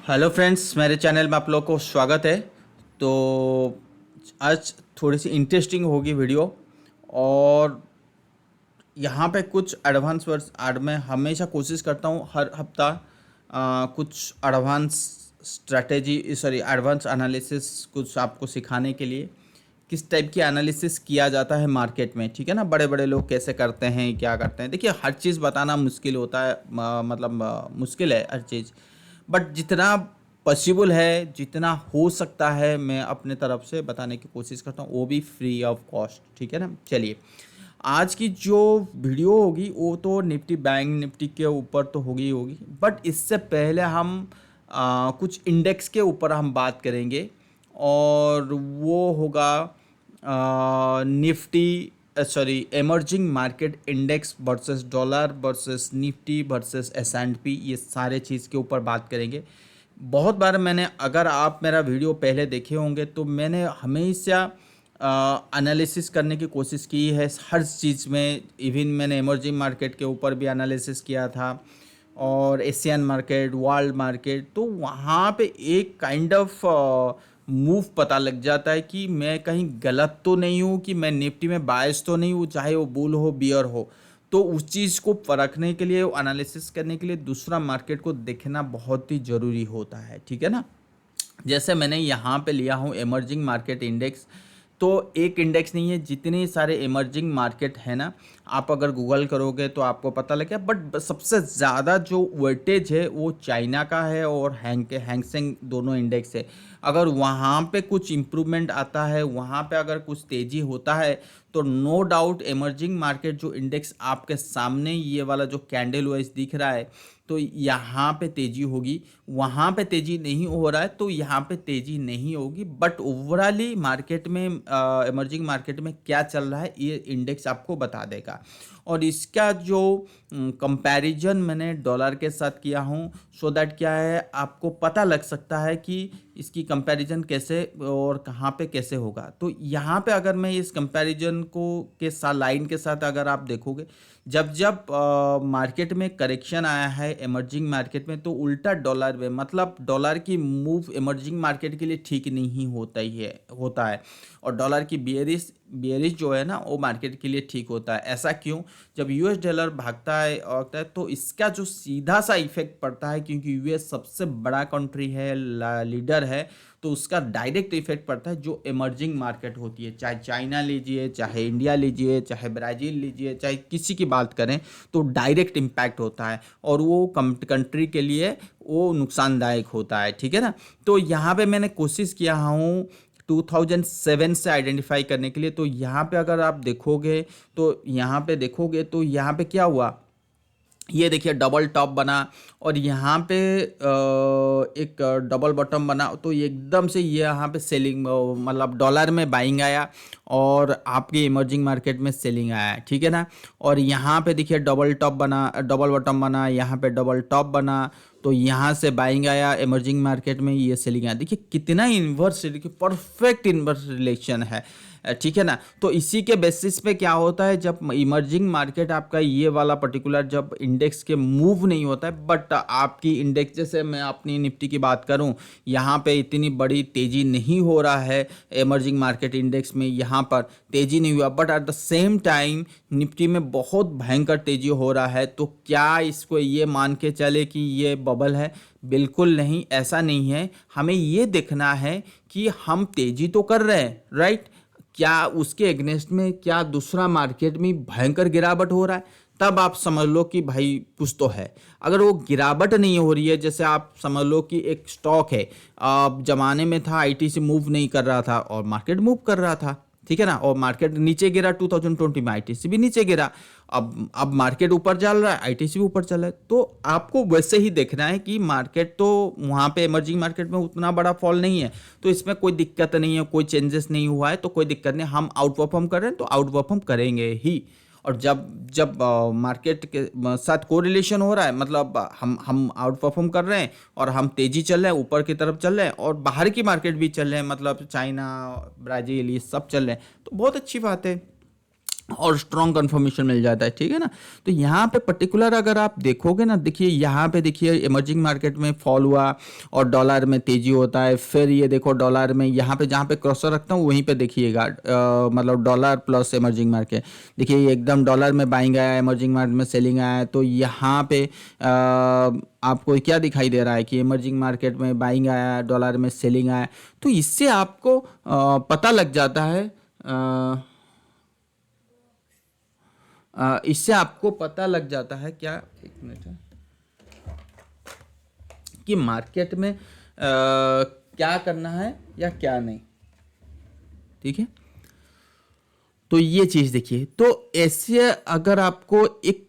Hello friends, मेरे channel में आप लोग को स्वागत है। तो आज थोड़ी सी इंटरेस्टिंग होगी वीडियो। और यहाँ पे कुछ एडवांस वर्ड्स ऐड मैं हमेशा कोशिश करता हूँ हर हफ्ता कुछ advance strategy sorry advance analysis कुछ आपको सिखाने के लिए किस टाइप की एनालिसिस किया जाता है मार्केट में। ठीक है ना, बड़े बड़े लोग कैसे करते हैं, क्या करते हैं। देखिए, हर चीज़ बताना मुश्किल होता है, मुश्किल है हर चीज़। बट जितना पॉसिबल है, जितना हो सकता है, मैं अपने तरफ से बताने की कोशिश करता हूँ, वो भी फ्री ऑफ कॉस्ट। ठीक है ना। चलिए, आज की जो वीडियो होगी वो तो निफ्टी बैंक निफ्टी के ऊपर तो होगी ही होगी। बट इससे पहले हम कुछ इंडेक्स के ऊपर हम बात करेंगे। और वो होगा Nifty sorry emerging market index versus dollar versus Nifty versus S&P, ये सारे चीज़ के ऊपर बात करेंगे। बहुत बार मैंने, अगर आप मेरा वीडियो पहले देखे होंगे तो मैंने हमेशा एनालिसिस करने की कोशिश की है हर चीज़ में। इवन मैंने इमर्जिंग मार्केट के ऊपर भी एनालिसिस किया था, और एशियन मार्केट, वर्ल्ड मार्केट। तो वहाँ पे एक काइंड ऑफ मूव पता लग जाता है कि मैं कहीं गलत तो नहीं हूँ, कि मैं निफ्टी में बायस तो नहीं हूँ, चाहे वो बुल हो बियर हो। तो उस चीज़ को परखने के लिए, एनालिसिस करने के लिए दूसरा मार्केट को देखना बहुत ही ज़रूरी होता है। ठीक है ना। जैसे मैंने यहाँ पे लिया हूँ इमर्जिंग मार्केट इंडेक्स। तो एक इंडेक्स नहीं है, जितने सारे इमर्जिंग मार्केट है ना, आप अगर गूगल करोगे तो आपको पता लगेगा। बट सबसे ज़्यादा जो वेटेज है वो चाइना का है, और हैंगसेंग दोनों इंडेक्स है। अगर वहाँ पे कुछ इम्प्रूवमेंट आता है, वहाँ पे अगर कुछ तेज़ी होता है, तो नो डाउट इमर्जिंग मार्केट जो इंडेक्स आपके सामने ये वाला जो कैंडल वाइज दिख रहा है, तो यहाँ पे तेज़ी होगी। वहाँ पे तेज़ी नहीं हो रहा है तो यहाँ पे तेज़ी नहीं होगी। बट ओवरऑली मार्केट में, इमर्जिंग मार्केट में क्या चल रहा है, ये इंडेक्स आपको बता देगा। और इसका जो कंपैरिजन मैंने डॉलर के साथ किया हूँ, सो दैट क्या है, आपको पता लग सकता है कि इसकी कंपैरिजन कैसे और कहाँ पे कैसे होगा। तो यहाँ पे अगर मैं इस कंपैरिजन को के साथ, लाइन के साथ अगर आप देखोगे, जब जब मार्केट में करेक्शन आया है इमर्जिंग मार्केट में, तो उल्टा डॉलर में, मतलब डॉलर की मूव इमर्जिंग मार्केट के लिए ठीक नहीं होता है। और डॉलर की बियरिश बियरिश जो है ना, वो मार्केट के लिए ठीक होता है। ऐसा क्यों? जब यूएस डॉलर भागता है होता है, तो इसका जो सीधा सा इफेक्ट पड़ता है, क्योंकि यूएस सबसे बड़ा कंट्री है, लीडर है, तो उसका डायरेक्ट इफेक्ट पड़ता है जो इमर्जिंग मार्केट होती है। चाहे चाइना लीजिए, चाहे इंडिया लीजिए, चाहे ब्राज़ील लीजिए, चाहे किसी की बात करें, तो डायरेक्ट इम्पैक्ट होता है, और वो कंट्री के लिए वो नुकसानदायक होता है। ठीक है ना। तो यहाँ पे मैंने कोशिश किया हूँ 2007 से आइडेंटिफाई करने के लिए। तो यहाँ पे अगर आप देखोगे, तो यहाँ पे क्या हुआ, ये देखिए डबल टॉप बना, और यहाँ पे एक डबल बॉटम बना। तो ये एकदम से ये यहाँ पे सेलिंग, मतलब डॉलर में बाइंग आया, और आपके इमर्जिंग मार्केट में सेलिंग आया। ठीक है ना। और यहाँ पे देखिए डबल टॉप बना, डबल बॉटम बना, यहाँ पे डबल टॉप बना, तो यहाँ से बाइंग आया इमर्जिंग मार्केट में, ये सेलिंग आया। देखिए कितना इन्वर्स, देखिए परफेक्ट इन्वर्स रिलेशन है। ठीक है ना। तो इसी के बेसिस पे क्या होता है, जब इमर्जिंग मार्केट आपका ये वाला पर्टिकुलर जब इंडेक्स के मूव नहीं होता है, बट आपकी इंडेक्स, जैसे मैं अपनी निफ्टी की बात करूं, यहाँ पे इतनी बड़ी तेज़ी नहीं हो रहा है इमर्जिंग मार्केट इंडेक्स में, यहाँ पर तेज़ी नहीं हुआ। But at the same time Nifty में बहुत भयंकर तेज़ी हो रहा है। तो क्या इसको ये मान के चले कि ये बबल है? बिल्कुल नहीं, ऐसा नहीं है। हमें ये देखना है कि हम तेज़ी तो कर रहे हैं, राइट, क्या उसके एग्नेस्ट में क्या दूसरा मार्केट में भयंकर गिरावट हो रहा है, तब आप समझ लो कि भाई कुछ तो है। अगर वो गिरावट नहीं हो रही है, जैसे आप समझ लो कि एक स्टॉक है, अब जमाने में था आईटीसी मूव नहीं कर रहा था और मार्केट मूव कर रहा था। ठीक है ना। और मार्केट नीचे गिरा 2020 में, आईटीसी भी नीचे गिरा। अब मार्केट ऊपर चल रहा है, आईटीसी भी ऊपर चल रहा है। तो आपको वैसे ही देखना है कि मार्केट तो वहाँ पे इमर्जिंग मार्केट में उतना बड़ा फॉल नहीं है, तो इसमें कोई दिक्कत नहीं है, कोई चेंजेस नहीं हुआ है, तो कोई दिक्कत नहीं। हम आउट परफॉर्म कर रहे हैं तो आउट परफॉर्म करेंगे ही। और जब जब मार्केट के साथ कोरिलेशन हो रहा है, मतलब हम आउट परफॉर्म कर रहे हैं, और हम तेजी चल रहे हैं, ऊपर की तरफ चल रहे हैं, और बाहर की मार्केट भी चल रहे हैं, मतलब चाइना, ब्राज़ील, ये सब चल रहे हैं, तो बहुत अच्छी बात है। और स्ट्रॉन्ग कंफर्मेशन मिल जाता है, ठीक है ना। तो यहाँ पे पर्टिकुलर अगर आप देखोगे ना, देखिए यहाँ पे देखिए इमर्जिंग मार्केट में फॉल हुआ और डॉलर में तेजी होता है, फिर ये देखो डॉलर में यहाँ पे जहाँ पे क्रॉसर रखता हूँ वहीं पे देखिएगा मतलब डॉलर प्लस इमर्जिंग मार्केट, देखिए ये एकदम डॉलर में बाइंग आया, इमर्जिंग मार्केट में सेलिंग आया है। तो यहाँ पे आपको क्या दिखाई दे रहा है कि इमर्जिंग मार्केट में बाइंग आया, डॉलर में सेलिंग आया। तो इससे आपको पता लग जाता है इससे आपको पता लग जाता है क्या, एक मिनट है, कि मार्केट में क्या करना है या क्या नहीं, ठीक है। तो ये चीज़ देखिए, तो ऐसे अगर आपको एक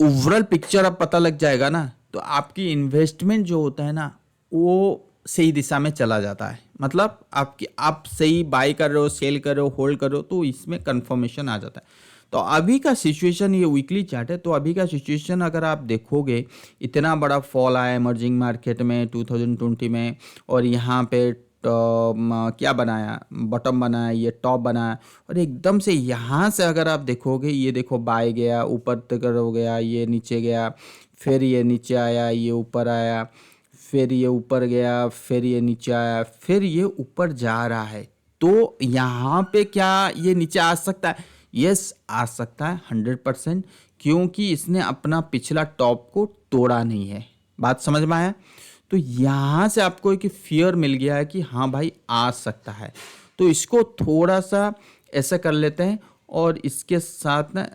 ओवरऑल पिक्चर अब पता लग जाएगा ना, तो आपकी इन्वेस्टमेंट जो होता है ना वो सही दिशा में चला जाता है। मतलब आपकी आप सही बाई कर रहे हो, सेल कर रहे हो, होल्ड कर रहे हो, तो इसमें कंफर्मेशन आ जाता है। तो अभी का सिचुएशन, ये वीकली चार्ट है, तो अभी का सिचुएशन अगर आप देखोगे, इतना बड़ा फॉल आया इमर्जिंग मार्केट में 2020 में, और यहाँ पे क्या बनाया, बॉटम बनाया, ये टॉप बनाया, और एकदम से यहाँ से अगर आप देखोगे, ये देखो बाय गया, ऊपर तक हो गया, ये नीचे गया, फिर ये नीचे आया, ये ऊपर आया, फिर ये ऊपर गया, फिर ये नीचे आया, फिर ये ऊपर जा रहा है। तो यहाँ पे क्या ये नीचे आ सकता है? यस, आ सकता है 100%, क्योंकि इसने अपना पिछला टॉप को तोड़ा नहीं है। बात समझ में आया? तो यहाँ से आपको एक फियर मिल गया है कि हाँ भाई आ सकता है। तो इसको थोड़ा सा ऐसा कर लेते हैं, और इसके साथ ना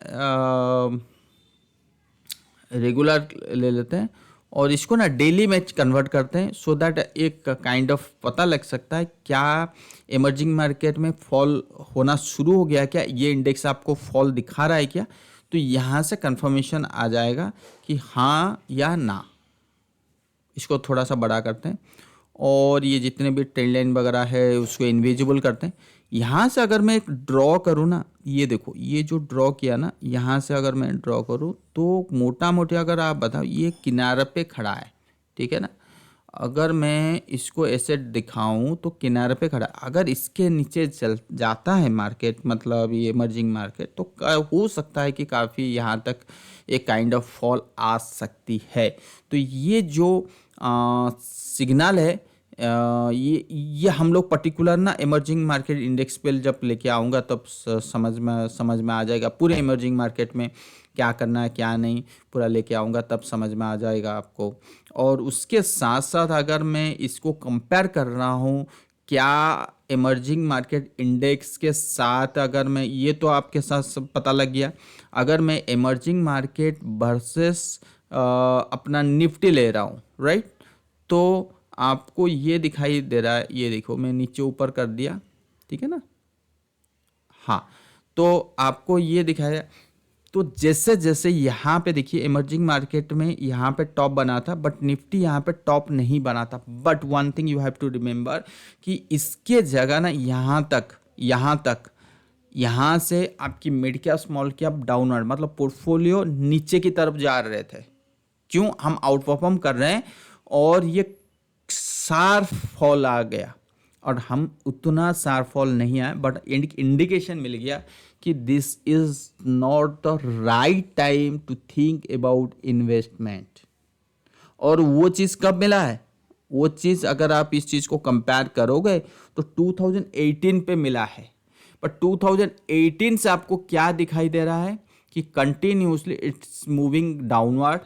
रेगुलर ले लेते हैं, और इसको ना डेली में कन्वर्ट करते हैं, सो दैट एक काइंड ऑफ पता लग सकता है क्या इमर्जिंग मार्केट में फॉल होना शुरू हो गया, क्या ये इंडेक्स आपको फॉल दिखा रहा है क्या। तो यहाँ से कंफर्मेशन आ जाएगा कि हाँ या ना। इसको थोड़ा सा बड़ा करते हैं, और ये जितने भी ट्रेंड लाइन वगैरह है उसको इनविजिबल करते हैं। यहाँ से अगर मैं एक ड्रॉ करूँ ना, ये देखो ये जो ड्रॉ किया ना, यहाँ से अगर मैं ड्रॉ करूँ तो मोटा मोटी अगर आप बताओ ये किनारे पे खड़ा है, ठीक है ना। अगर मैं इसको ऐसे दिखाऊं तो किनारे पे खड़ा, अगर इसके नीचे चल जाता है मार्केट, मतलब ये इमर्जिंग मार्केट, तो हो सकता है कि काफ़ी यहाँ तक एक काइंड ऑफ फॉल आ सकती है। तो ये जो सिग्नल है, ये हम लोग पर्टिकुलर ना इमर्जिंग मार्केट इंडेक्स पे जब लेके आऊँगा तब समझ में आ जाएगा। पूरे इमर्जिंग मार्केट में क्या करना है क्या नहीं, पूरा लेके आऊँगा तब समझ में आ जाएगा आपको। और उसके साथ साथ अगर मैं इसको कंपेयर कर रहा हूँ क्या इमर्जिंग मार्केट इंडेक्स के साथ, अगर मैं, ये तो आपके साथ सब पता लग गया। अगर मैं इमर्जिंग मार्केट वर्सेस अपना निफ्टी ले रहा हूँ, राइट, तो आपको ये दिखाई दे रहा है, ये देखो मैं नीचे ऊपर कर दिया, ठीक है ना। हाँ, तो आपको ये दिखाया, तो जैसे जैसे यहाँ पे देखिए इमर्जिंग मार्केट में यहाँ पे टॉप बना था, बट निफ्टी यहाँ पे टॉप नहीं बना था। But one thing you have to remember कि इसके जगह ना यहाँ तक यहाँ से आपकी mid cap small cap downward, मतलब पोर्टफोलियो नीचे की तरफ जा रहे थे। क्यों? हम आउट परफॉर्म कर रहे हैं, और ये शार्प फॉल आ गया, और हम उतना शार्प फॉल नहीं आया, बट इंडिकेशन मिल गया कि this is not the right time to think about investment. और वो चीज़ कब मिला है? वो चीज़ अगर आप इस चीज़ को कंपेयर करोगे तो 2018 पे मिला है। बट 2018 से आपको क्या दिखाई दे रहा है कि कंटिन्यूसली इट्स मूविंग डाउनवर्ड,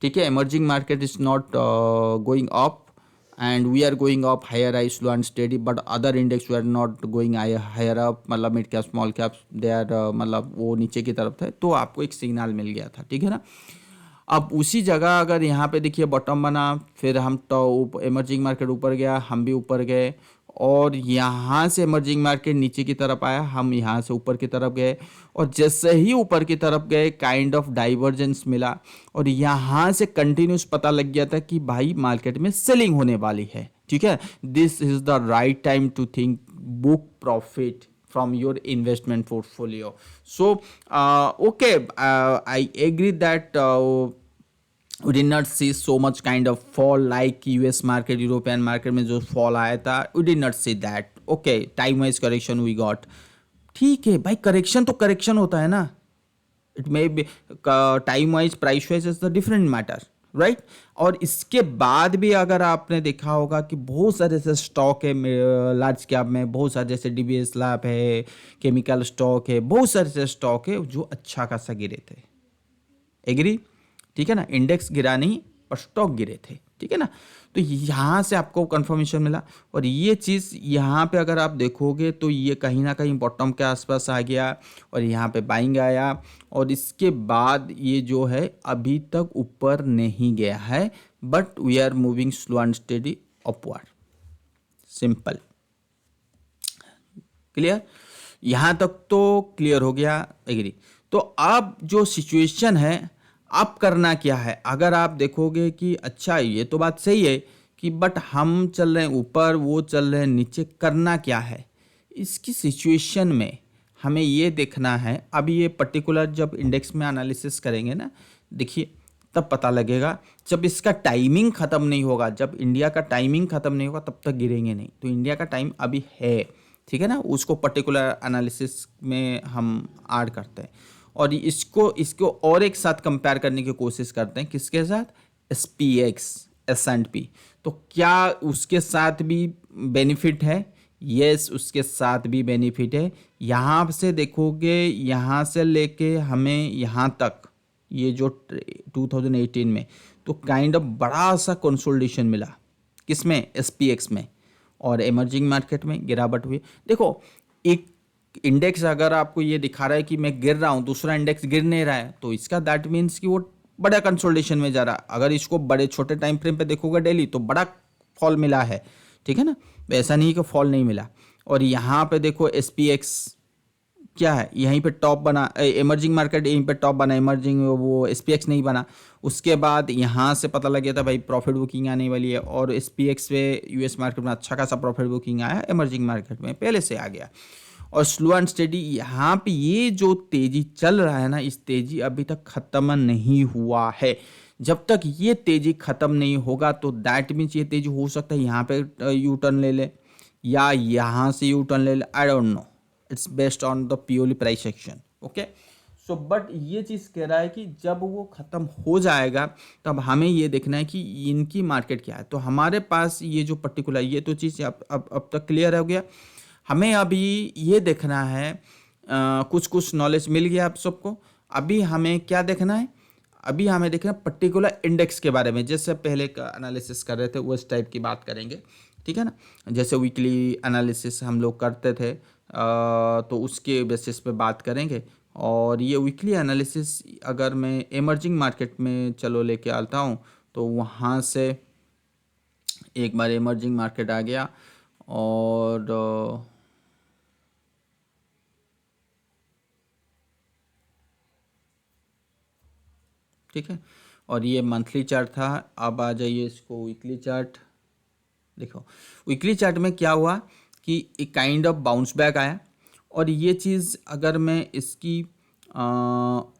ठीक है। Emerging market is not going up, and we are going up higher I slow and steady, but other index we are not going higher up, मतलब mid cap small cap they are मतलब वो नीचे की तरफ थे। तो आपको एक सिग्नल मिल गया था, ठीक है ना। अब उसी जगह अगर यहाँ पे देखिए बॉटम बना, फिर हम तो इमर्जिंग मार्केट ऊपर गया, हम भी ऊपर गए, और यहाँ से इमर्जिंग मार्केट नीचे की तरफ आया, हम यहाँ से ऊपर की तरफ गए, और जैसे ही ऊपर की तरफ गए काइंड ऑफ डाइवर्जेंस मिला, और यहाँ से कंटिन्यूस पता लग गया था कि भाई मार्केट में सेलिंग होने वाली है, ठीक है। This is the right time to think book profit from your investment portfolio. So okay, I agree that we did not see so much kind of fall like US market, European market में जो fall आया था, we did not see that. Okay, time wise correction we got, ठीक है भाई, correction तो correction होता है ना, it may be time wise price wise is the different matter, right. और इसके बाद भी अगर आपने देखा होगा कि बहुत सारे ऐसे स्टॉक है लार्ज कैप में, बहुत सारे जैसे डीबीएस लैब है, केमिकल स्टॉक है, बहुत सारे ऐसे स्टॉक है जो अच्छा खासा गिरे थे। एग्री, ठीक है ना, इंडेक्स गिरा नहीं पर स्टॉक गिरे थे, ठीक है ना। तो यहाँ से आपको कंफर्मेशन मिला। और ये चीज़ यहाँ पे अगर आप देखोगे तो ये कहीं ना कहीं बॉटम के आसपास आ गया और यहाँ पे बाइंग आया, और इसके बाद ये जो है अभी तक ऊपर नहीं गया है, but we are moving slow and steady upward, simple, clear. यहाँ तक तो क्लियर हो गया, एग्री। तो अब जो सिचुएशन है, अब करना क्या है, अगर आप देखोगे कि अच्छा ये तो बात सही है कि बट हम चल रहे हैं ऊपर, वो चल रहे हैं नीचे, करना क्या है इसकी सिचुएशन में, हमें ये देखना है। अब ये पर्टिकुलर जब इंडेक्स में एनालिसिस करेंगे ना, देखिए तब पता लगेगा, जब इसका टाइमिंग ख़त्म नहीं होगा, जब इंडिया का टाइमिंग ख़त्म नहीं होगा तब तक गिरेंगे नहीं। तो इंडिया का टाइम अभी है, ठीक है ना, उसको पर्टिकुलर एनालिसिस में हम ऐड करते हैं और इसको इसको और एक साथ कंपेयर करने की कोशिश करते हैं, किसके साथ, SPX S&P। तो क्या उसके साथ भी बेनिफिट है, यस उसके साथ भी बेनिफिट है। यहाँ से देखोगे, यहाँ से लेके हमें यहाँ तक ये जो 2018 में तो काइंड ऑफ बड़ा सा कंसोलिडेशन मिला, किसमें, SPX में, और इमर्जिंग मार्केट में गिरावट हुई। देखो एक इंडेक्स अगर आपको ये दिखा रहा है कि मैं गिर रहा हूँ, दूसरा इंडेक्स गिर नहीं रहा है, तो इसका दैट मीन्स कि वो बड़ा कंसोलिडेशन में जा रहा है। अगर इसको बड़े छोटे टाइम फ्रेम पे देखोगे डेली तो बड़ा फॉल मिला है, ठीक है ना, ऐसा नहीं कि फॉल नहीं मिला। और यहाँ पे देखो SPX क्या है, यहीं पे टॉप बना, इमर्जिंग मार्केट यहीं पे टॉप बना, इमर्जिंग वो SPX नहीं बना। उसके बाद यहाँ से पता लग गया था भाई प्रॉफिट बुकिंग आने वाली है, और SPX पे US मार्केट में अच्छा खासा प्रॉफिट बुकिंग आया, इमर्जिंग मार्केट में पहले से आ गया। और स्लो एंड स्टेडी यहाँ पे ये जो तेजी चल रहा है ना, इस तेजी अभी तक खत्म नहीं हुआ है। जब तक ये तेजी खत्म नहीं होगा तो दैट मीन्स ये तेजी हो सकता है यहाँ पे यू टर्न ले ले, या यहाँ से यू टर्न ले ले, I don't know, it's based on the purely price action, okay. So but ये चीज़ कह रहा है कि जब वो ख़त्म हो जाएगा तब हमें ये देखना है कि इनकी मार्केट क्या है। तो हमारे पास ये जो पर्टिकुलर ये तो चीज़ अब तक क्लियर हो गया। हमें अभी ये देखना है, कुछ कुछ नॉलेज मिल गया आप सबको। अभी हमें क्या देखना है, अभी हमें देखना है पर्टिकुलर इंडेक्स के बारे में, जैसे पहले का एनालिसिस कर रहे थे उस टाइप की बात करेंगे, ठीक है ना। जैसे वीकली एनालिसिस हम लोग करते थे, तो उसके बेसिस पे बात करेंगे। और ये वीकली एनालिसिस अगर मैं इमर्जिंग मार्केट में चलो लेके आता हूँ, तो वहाँ से एक बार इमर्जिंग मार्केट आ गया, और ठीक है, और ये मंथली चार्ट था। अब आ जाइए इसको वीकली चार्ट, देखो वीकली चार्ट में क्या हुआ कि एक काइंड ऑफ बाउंस बैक आया। और ये चीज़ अगर मैं इसकी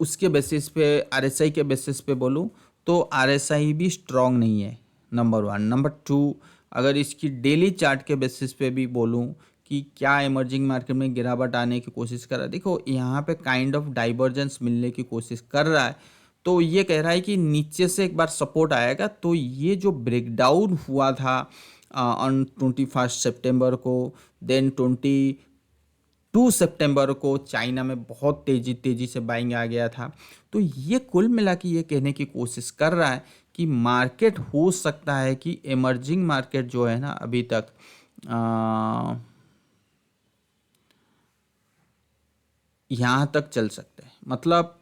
उसके बेसिस पे, RSI के बेसिस पे बोलूँ तो RSI भी स्ट्रॉन्ग नहीं है, नंबर वन। नंबर टू, अगर इसकी डेली चार्ट के बेसिस पे भी बोलूँ कि क्या इमर्जिंग मार्केट में गिरावट आने की कोशिश कर रहा है, देखो यहाँ पे काइंड ऑफ डाइवर्जेंस मिलने की कोशिश कर रहा है। तो ये कह रहा है कि नीचे से एक बार सपोर्ट आएगा। तो ये जो ब्रेकडाउन हुआ था ऑन 21 सितंबर को, देन 22 सितंबर को चाइना में बहुत तेज़ी से बाइंग आ गया था। तो ये कुल मिला के ये कहने की कोशिश कर रहा है कि मार्केट हो सकता है कि इमर्जिंग मार्केट जो है ना अभी तक यहाँ तक चल सकते हैं। मतलब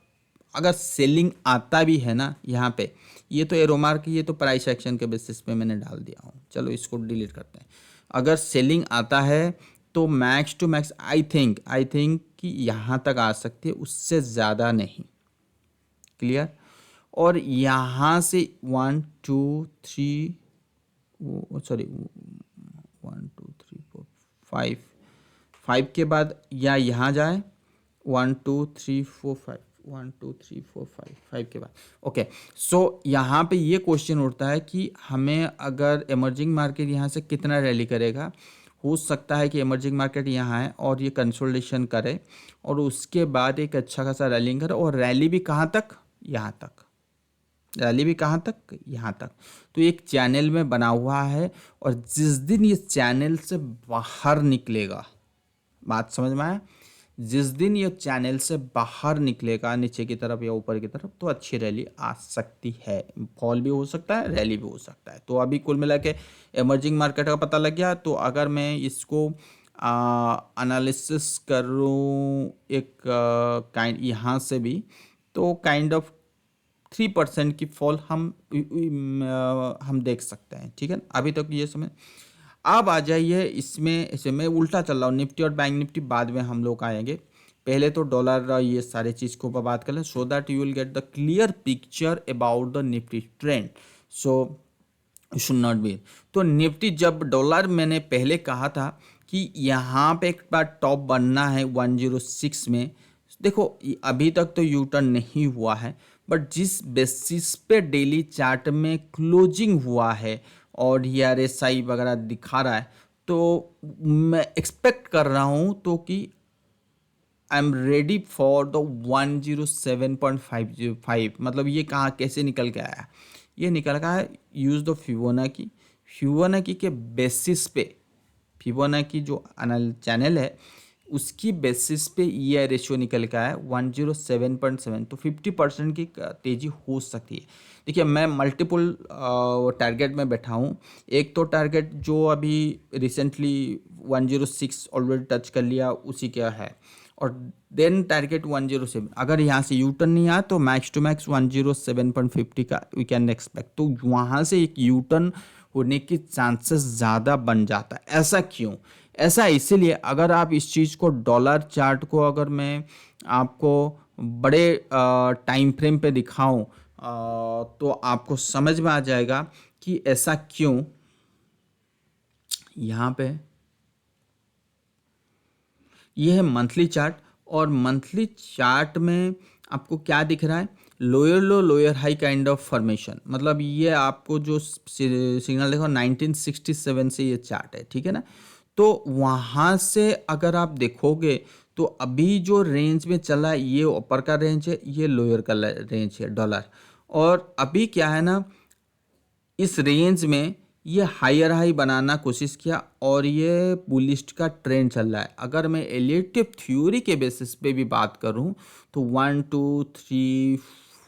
अगर सेलिंग आता भी है ना यहाँ पे, ये तो एरो मार्क, ये तो प्राइस एक्शन के बेसिस पे मैंने डाल दिया हूँ, चलो इसको डिलीट करते हैं। अगर सेलिंग आता है तो max to max I think कि यहाँ तक आ सकती है, उससे ज़्यादा नहीं, क्लियर। और यहाँ से 1 2 3, सॉरी 1 2 3 4 5, 5 के बाद या यहाँ जाए 1 2 3 4 5, 1 2 3 4 5, 5 के बाद, ओके। सो यहाँ पे ये क्वेश्चन उठता है कि हमें अगर इमर्जिंग मार्केट यहाँ से कितना रैली करेगा, हो सकता है कि इमर्जिंग मार्केट यहाँ है और ये कंसोलिडेशन करे और उसके बाद एक अच्छा खासा रैलिंग करे, और रैली भी कहाँ तक, यहाँ तक, रैली भी कहाँ तक, यहाँ तक। तो एक चैनल में बना हुआ है, और जिस दिन ये चैनल से बाहर निकलेगा, बात समझ में आया, जिस दिन ये चैनल से बाहर निकलेगा नीचे की तरफ या ऊपर की तरफ, तो अच्छी रैली आ सकती है, फॉल भी हो सकता है, रैली भी हो सकता है। तो अभी कुल मिला के इमर्जिंग मार्केट का पता लग गया। तो अगर मैं इसको एनालिसिस करूँ एक काइंड यहाँ से भी, तो काइंड ऑफ 3% की फॉल हम देख सकते हैं, ठीक है। अभी तक ये समय, अब आ जाइए इसमें उल्टा चल रहा हूँ, निफ्टी और बैंक निफ्टी बाद में हम लोग आएंगे। पहले तो डॉलर ये सारे चीज़ के ऊपर बात कर लें, so that you will get the clear picture about the Nifty trend. So should not be. तो निफ्टी, जब डॉलर मैंने पहले कहा था कि यहाँ पे एक बार टॉप बनना है 106 में, देखो अभी तक तो यू टर्न नहीं हुआ है, बट जिस बेसिस पे डेली चार्ट में क्लोजिंग हुआ है और ये RSI वगैरह दिखा रहा है, तो मैं एक्सपेक्ट कर रहा हूँ तो कि I am ready for the 107.505। मतलब ये कहाँ कैसे निकल के आया, ये निकल का है, यूज़ द फिबोनाची के बेसिस पे, फिबोनाची जो चैनल है उसकी बेसिस पे ये रेशियो निकल के आया 107.7। तो 50% की तेज़ी हो सकती है। देखिए मैं मल्टीपल टारगेट में बैठा हूँ। एक तो टारगेट जो अभी रिसेंटली 106 ऑलरेडी टच कर लिया, उसी का है, और देन टारगेट 107। अगर यहाँ से यू टर्न नहीं आया तो मैक्स टू मैक्स 107.50 का वी कैन एक्सपेक्ट। तो वहाँ से एक यू टर्न होने की चांसेस ज़्यादा बन जाता है। ऐसा क्यों? ऐसा इसीलिए, अगर आप इस चीज़ को डॉलर चार्ट को अगर मैं आपको बड़े टाइम फ्रेम पे दिखाऊं तो आपको समझ में आ जाएगा कि ऐसा क्यों। यहाँ पे ये है मंथली चार्ट, और मंथली चार्ट में आपको क्या दिख रहा है, lower low lower high kind of formation. मतलब ये आपको जो सिग्नल देखो 1967 से ये चार्ट है, ठीक है ना। तो वहाँ से अगर आप देखोगे तो अभी जो रेंज में चला है ये ऊपर का रेंज है, ये लोअर का रेंज है डॉलर। और अभी क्या है ना, इस रेंज में ये हायर हाई बनाना कोशिश किया और ये बुलिस्ट का ट्रेंड चल रहा है। अगर मैं एलियट थ्योरी के बेसिस पे भी बात करूं तो 1 2 3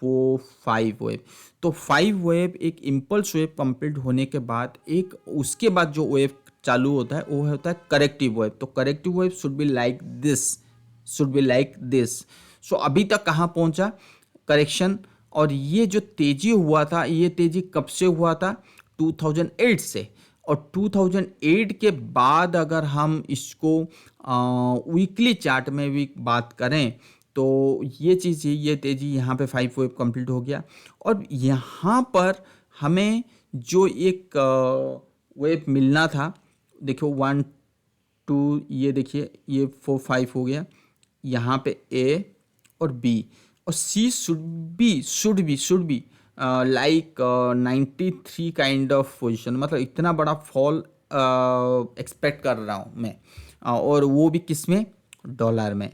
4 5 वेव, तो 5 वेव एक इम्पल्स वेव कंप्लीट होने के बाद एक उसके बाद जो वेव चालू होता है वो होता है करेक्टिव वेव। तो corrective wave should be like this, should be like this. So अभी तक कहाँ पहुंचा, करेक्शन। और ये जो तेजी हुआ था, ये तेजी कब से हुआ था, 2008 से। और 2008 के बाद अगर हम इसको वीकली चार्ट में भी बात करें तो ये चीज़, ये तेजी यहाँ पे 5 वेव कंप्लीट हो गया। और यहाँ पर हमें जो एक वेव मिलना था, देखो 1 2, ये देखिए ये 4 5 हो गया, यहाँ पे A और B और C should be like 93 kind of position. मतलब इतना बड़ा फॉल एक्सपेक्ट कर रहा हूँ मैं, और वो भी किस में, डॉलर में,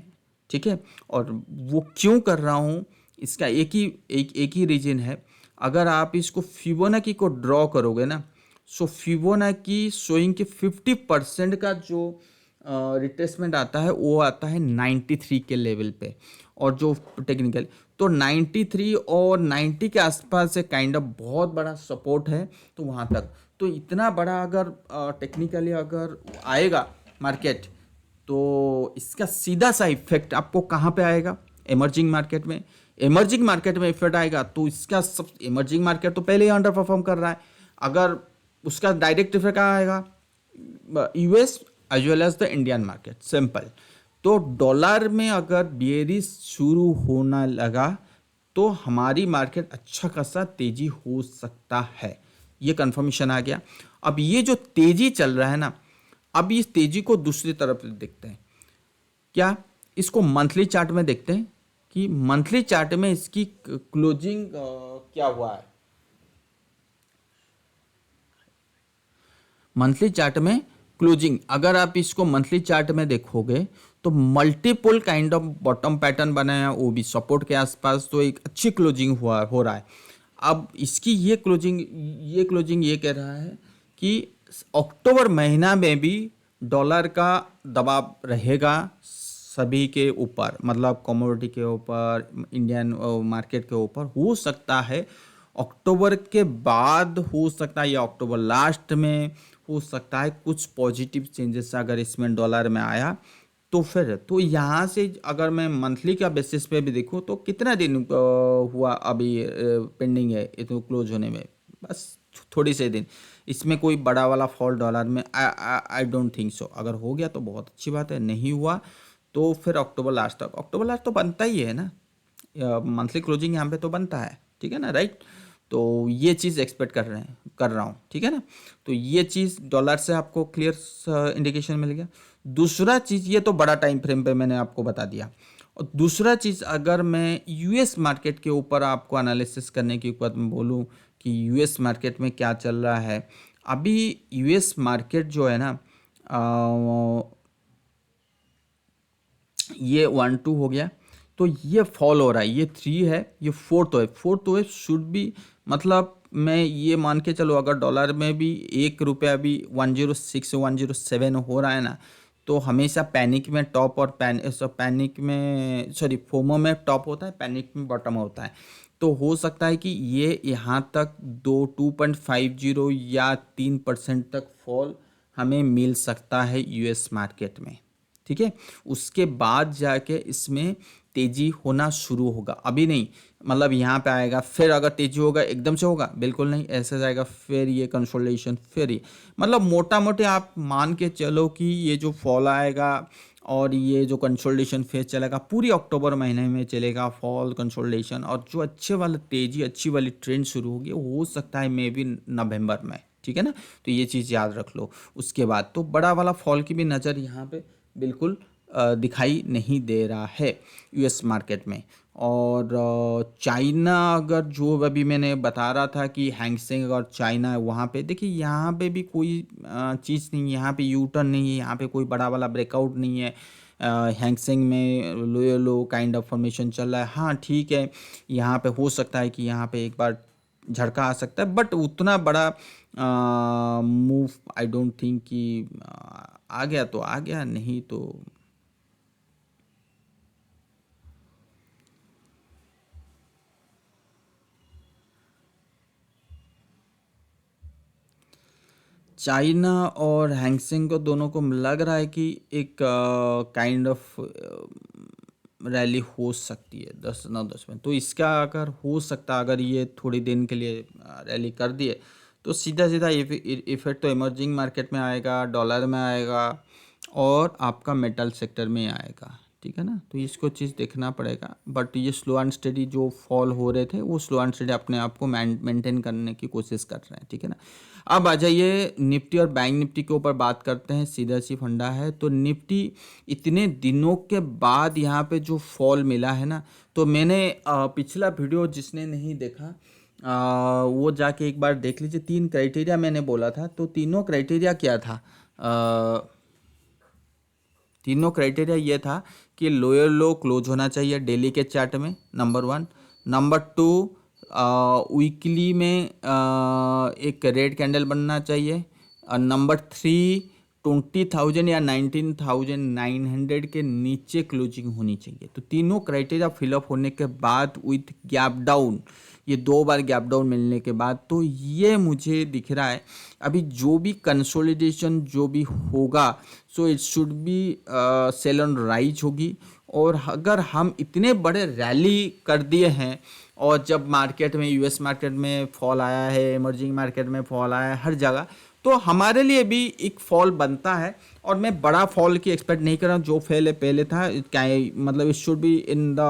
ठीक है। और वो क्यों कर रहा हूँ, इसका एक ही रीजन है। अगर आप इसको फिबोनाची को ड्रॉ करोगे ना, सो फिबोनाची शोइंग कि 50% का जो रिट्रेसमेंट आता है वो आता है 93 के लेवल पे, और जो टेक्निकल तो 93 और 90 के आसपास से काइंड ऑफ बहुत बड़ा सपोर्ट है। तो वहाँ तक, तो इतना बड़ा अगर टेक्निकली अगर आएगा मार्केट, तो इसका सीधा सा इफेक्ट आपको कहाँ पे आएगा, इमर्जिंग मार्केट में। इमर्जिंग मार्केट में इफेक्ट आएगा तो इसका सब, इमर्जिंग मार्केट तो पहले ही अंडर परफॉर्म कर रहा है, अगर उसका डायरेक्ट इफेक्ट आएगा US as well as the Indian market, simple. तो डॉलर में अगर बियरिश शुरू होना लगा तो हमारी मार्केट अच्छा खासा तेजी हो सकता है, ये कंफर्मेशन आ गया। अब ये जो तेजी चल रहा है ना, अब इस तेजी को दूसरी तरफ देखते हैं, क्या इसको मंथली चार्ट में देखते हैं कि मंथली चार्ट में इसकी क्लोजिंग क्या हुआ है। मंथली चार्ट में क्लोजिंग, अगर आप इसको मंथली चार्ट में देखोगे तो multiple kind of bottom pattern बनाया, वो भी सपोर्ट के आसपास, तो एक अच्छी क्लोजिंग हुआ हो रहा है। अब इसकी ये क्लोजिंग ये कह रहा है कि अक्टूबर महीना में भी डॉलर का दबाव रहेगा सभी के ऊपर, मतलब कमोडिटी के ऊपर, इंडियन मार्केट के ऊपर। हो सकता है अक्टूबर के बाद, हो सकता है या अक्टूबर लास्ट में, हो सकता है कुछ पॉजिटिव चेंजेस अगर इसमें डॉलर में आया तो फिर तो यहाँ से अगर मैं मंथली का बेसिस पे भी देखूँ तो कितना दिन हुआ अभी पेंडिंग है ये तो क्लोज होने में, बस थोड़ी से दिन। इसमें कोई बड़ा वाला फॉल डॉलर में आई डोंट थिंक सो। अगर हो गया तो बहुत अच्छी बात है, नहीं हुआ तो फिर अक्टूबर लास्ट तक, अक्टूबर लास्ट तो बनता ही है ना, मंथली क्लोजिंग यहाँ पे तो बनता है, ठीक है ना, राइट। तो ये चीज़ एक्सपेक्ट कर रहा हूँ, ठीक है ना। तो ये चीज़ डॉलर से आपको क्लियर इंडिकेशन मिल गया। दूसरा चीज़, ये तो बड़ा टाइम फ्रेम पे मैंने आपको बता दिया। और दूसरा चीज़, अगर मैं यूएस मार्केट के ऊपर आपको एनालिसिस करने की बात मैं बोलूँ कि यूएस मार्केट में क्या चल रहा है, अभी यूएस मार्केट जो है ना, ये 1-2 हो गया, तो ये फॉल हो रहा है, ये 3 है, ये 4th wave, 4th wave should B, मतलब मैं ये मान के चलो अगर डॉलर में भी 1 रुपया अभी 106 107 हो रहा है ना, तो हमेशा पैनिक में टॉप और पैनिक में, सॉरी, फोमो में टॉप होता है, पैनिक में बॉटम होता है। तो हो सकता है कि ये यहाँ तक 2.50 या 3% तक फॉल हमें मिल सकता है यूएस मार्केट में, ठीक है। उसके बाद जाके इसमें तेजी होना शुरू होगा, अभी नहीं। मतलब यहाँ पे आएगा, फिर अगर तेजी होगा एकदम से होगा, बिल्कुल नहीं, ऐसे जाएगा, फिर ये कंसोलिडेशन, फिर ये, मतलब मोटा मोटे आप मान के चलो कि ये जो फॉल आएगा और ये जो कंसोलिडेशन फेज चलेगा पूरी अक्टूबर महीने में चलेगा, फॉल कंसोलिडेशन, और जो अच्छे वाला तेजी, अच्छी वाली ट्रेंड शुरू होगी, हो सकता है मे बी नवंबर में, ठीक है ना। तो ये चीज़ याद रख लो। उसके बाद तो बड़ा वाला फॉल की भी नज़र यहाँ पे बिल्कुल दिखाई नहीं दे रहा है यूएस मार्केट में। और चाइना, अगर जो अभी मैंने बता रहा था कि हैंगसेंग और चाइना है, वहाँ पे देखिए, यहाँ पे भी कोई चीज़ नहीं है, यहाँ पे यू टर्न नहीं है, यहाँ पे कोई बड़ा वाला ब्रेकआउट नहीं है। हैंगसेंग में लो काइंड ऑफ फॉर्मेशन चल रहा है, हाँ ठीक है, यहाँ पे हो सकता है कि यहाँ पे एक बार झटका आ सकता है, बट उतना बड़ा मूव आई डोंट थिंक कि आ गया तो आ गया, नहीं तो चाइना और हैंगसेंग को दोनों को लग रहा है कि एक काइंड ऑफ रैली हो सकती है 10 में। तो इसका अगर हो सकता, अगर ये थोड़ी दिन के लिए रैली कर दिए तो सीधा सीधा इफेक्ट तो इमर्जिंग मार्केट में आएगा, डॉलर में आएगा और आपका मेटल सेक्टर में आएगा, ठीक है ना। तो इसको चीज़ देखना पड़ेगा, बट ये स्लो एंड स्टडी जो फॉल हो रहे थे वो स्लो एंड स्टडी अपने आप को मेंटेन करने की कोशिश कर रहे हैं, ठीक है ना। अब आ जाइए निफ्टी और बैंक निफ्टी के ऊपर बात करते हैं, सीधा सी फंडा है। तो निफ्टी इतने दिनों के बाद यहाँ पे जो फॉल मिला है ना, तो मैंने पिछला वीडियो जिसने नहीं देखा वो जाके एक बार देख लीजिए। 3 क्राइटेरिया मैंने बोला था, तो तीनों क्राइटेरिया क्या था, तीनों क्राइटेरिया ये था कि लोअर लो क्लोज होना चाहिए डेली के चार्ट में, नंबर 1। नंबर 2, वीकली में एक रेड कैंडल बनना चाहिए। और नंबर 3, 20,000 या 19,900 के नीचे क्लोजिंग होनी चाहिए। तो तीनों क्राइटेरिया फिलअप होने के बाद विथ गैप डाउन, ये 2 बार गैप डाउन मिलने के बाद, तो ये मुझे दिख रहा है अभी जो भी कंसोलिडेशन जो भी होगा, so it should be sell on rise होगी। और अगर हम इतने बड़े रैली कर दिए हैं, और जब मार्केट में, यूएस मार्केट में फॉल आया है, इमर्जिंग मार्केट में फॉल आया है, हर जगह, तो हमारे लिए भी एक फॉल बनता है। और मैं बड़ा फॉल की एक्सपेक्ट नहीं कर रहा हूँ, जो फेल पहले था, मतलब it should be in the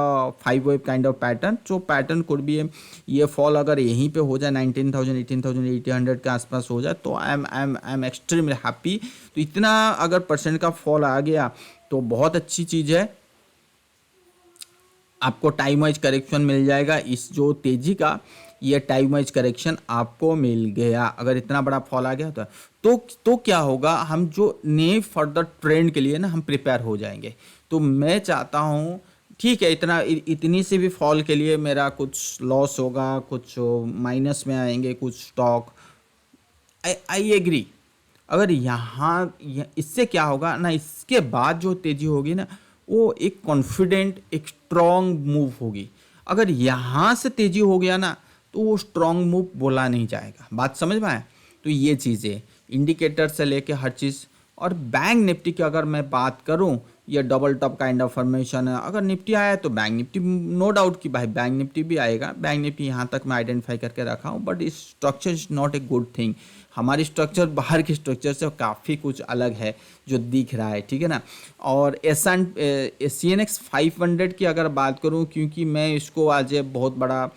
5 wave kind of pattern. जो पैटर्न कुड भी, ये फॉल अगर यहीं पे हो जाए 19,000 18,000 1800 के आसपास हो जाए, तो आई एम एक्सट्रीमली हैप्पी। तो इतना अगर परसेंट का फॉल आ गया तो बहुत अच्छी चीज़ है, आपको टाइम वाइज करेक्शन मिल जाएगा। इस जो तेज़ी का ये टाइम वाइज करेक्शन आपको मिल गया। अगर इतना बड़ा फॉल आ गया तो क्या होगा, हम जो नए फर्दर ट्रेंड के लिए ना हम प्रिपेयर हो जाएंगे। तो मैं चाहता हूँ ठीक है, इतनी सी भी फॉल के लिए मेरा कुछ लॉस होगा, कुछ माइनस में आएंगे कुछ स्टॉक, आई एग्री। अगर इससे क्या होगा ना, इसके बाद जो तेजी होगी ना वो एक कॉन्फिडेंट एक स्ट्रॉन्ग मूव होगी। अगर यहाँ से तेजी हो गया ना तो वो स्ट्रॉन्ग मूव बोला नहीं जाएगा। बात समझ में आए? तो ये चीज़ें इंडिकेटर से लेके हर चीज़। और बैंक निफ्टी की अगर मैं बात करूं, ये double top kind of formation है। अगर निफ्टी आया तो बैंक निफ्टी, नो डाउट कि भाई बैंक निफ्टी भी आएगा। बैंक निफ्टी यहाँ तक मैं आइडेंटिफाई करके रखा हूँ, बट इस structure is not a good thing. हमारी स्ट्रक्चर बाहर की स्ट्रक्चर से काफ़ी कुछ अलग है जो दिख रहा है, ठीक है ना। और CNX 500 की अगर बात करूं, क्योंकि मैं इसको आज बहुत बड़ा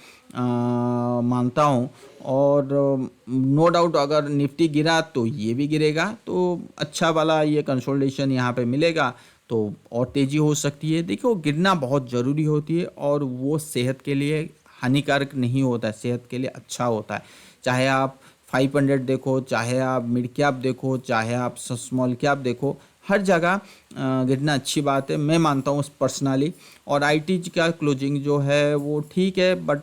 मानता हूं, और नो डाउट अगर निफ्टी गिरा तो ये भी गिरेगा, तो अच्छा वाला ये कंसोलिडेशन यहाँ पे मिलेगा तो और तेज़ी हो सकती है। देखो, गिरना बहुत ज़रूरी होती है और वो सेहत के लिए हानिकारक नहीं होता है, सेहत के लिए अच्छा होता है। चाहे आप 500 देखो, चाहे आप मिड कैप देखो, चाहे आप स्मॉल कैप देखो, हर जगह गिरना अच्छी बात है, मैं मानता हूँ पर्सनली। और आईटी का क्लोजिंग जो है वो ठीक है, बट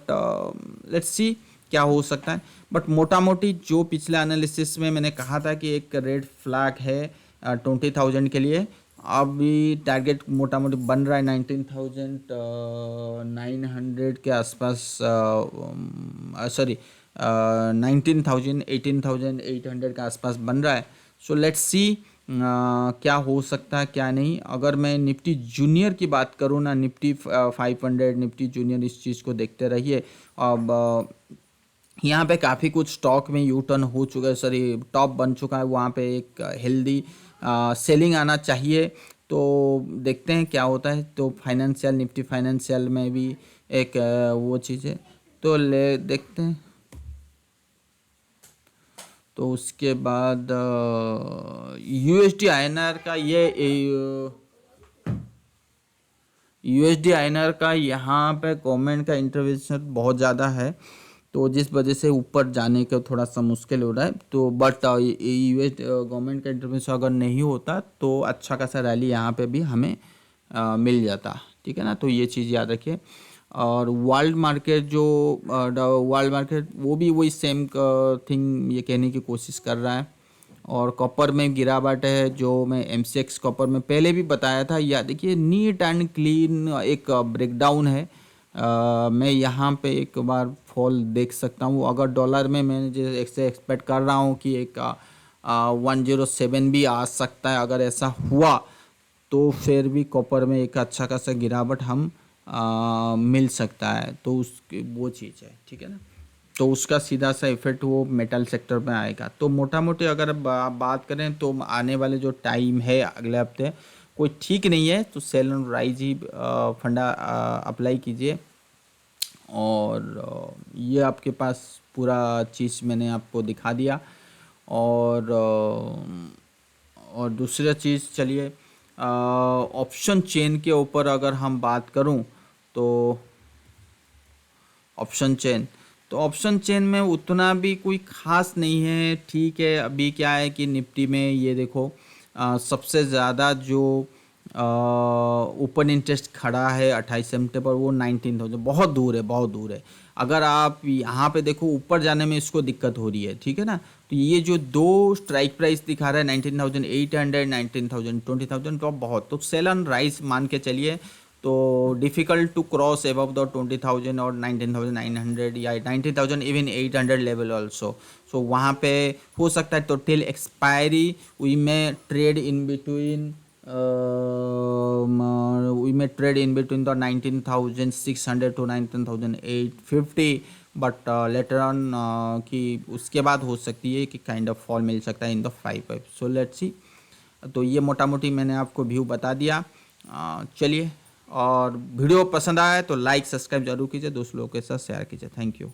लेट्स सी क्या हो सकता है। बट मोटा मोटी जो पिछले एनालिसिस में मैंने कहा था कि एक रेड फ्लैग है 20,000 के लिए, अभी टारगेट मोटा मोटी बन रहा है 19,900 के आसपास, सॉरी 19,000 18,800 के आसपास बन रहा है। सो लेट्स सी क्या हो सकता है क्या नहीं। अगर मैं निफ्टी जूनियर की बात करूँ ना, निफ्टी 500 निफ्टी जूनियर, इस चीज़ को देखते रहिए। अब यहाँ पे काफ़ी कुछ स्टॉक में यू टर्न हो चुका है, सॉरी टॉप बन चुका है, वहाँ पे एक हेल्दी सेलिंग आना चाहिए। तो देखते हैं क्या होता है। तो फाइनेंशियल, निफ्टी फाइनेंशियल में भी एक वो चीज़ है, तो ले देखते हैं। तो उसके बाद यूएसडी आईएनआर का यूएसडी आईएनआर का यहाँ पे गवर्नमेंट का इंटरवेंशन बहुत ज़्यादा है, तो जिस वजह से ऊपर जाने का थोड़ा सा मुश्किल हो रहा है। तो बट यूएस गवर्नमेंट का इंटरवेंशन अगर नहीं होता तो अच्छा खासा रैली यहाँ पे भी हमें मिल जाता, ठीक है ना। तो ये चीज़ याद रखिए। और वर्ल्ड मार्केट जो वर्ल्ड मार्केट वो भी वही सेम थिंग ये कहने की कोशिश कर रहा है। और कॉपर में गिरावट है, जो मैं MCX कॉपर में पहले भी बताया था। या देखिए, नीट एंड क्लीन एक ब्रेकडाउन है। मैं यहाँ पे एक बार फॉल देख सकता हूँ। अगर डॉलर में मैं जैसे एक्सपेक्ट कर रहा हूँ कि एक 107 भी आ सकता है, अगर ऐसा हुआ तो फिर भी कॉपर में एक अच्छा खासा गिरावट हम मिल सकता है। तो उसकी वो चीज़ है, ठीक है ना। तो उसका सीधा सा इफेक्ट वो मेटल सेक्टर में आएगा। तो मोटा मोटी अगर बात करें तो आने वाले जो टाइम है अगले हफ्ते कोई ठीक नहीं है, तो सेल एंड राइज ही फंडा अप्लाई कीजिए। और ये आपके पास पूरा चीज़ मैंने आपको दिखा दिया। और दूसरा चीज़, चलिए ऑप्शन चेन के ऊपर अगर हम बात करूं तो ऑप्शन चेन में उतना भी कोई ख़ास नहीं है, ठीक है। अभी क्या है कि निफ्टी में ये देखो सबसे ज़्यादा जो ओपन इंटरेस्ट खड़ा है 28 सितंबर, वो 19,000, बहुत दूर है, बहुत दूर है। अगर आप यहाँ पे देखो ऊपर जाने में इसको दिक्कत हो रही है, ठीक है ना। तो ये जो दो स्ट्राइक प्राइस दिखा रहा है 19,800 19,000 20,000, तो बहुत, तो सेल एंड राइज मान के चलिए। तो difficult to cross above the 20,000 और 19,900 या 19,000 इवन 800 लेवल ऑल्सो। सो वहाँ पे हो सकता है। तो टिल एक्सपायरी वी में trade in between the 19,600 to 19,850, but later on कि उसके बाद हो सकती है कि काइंड ऑफ फॉल मिल सकता है in the 5 so let's see. तो ये मोटा मोटी मैंने आपको व्यू बता दिया। चलिए, और वीडियो पसंद आया तो लाइक सब्सक्राइब जरूर कीजिए, दोस्त लोगों के साथ शेयर कीजिए। Thank you.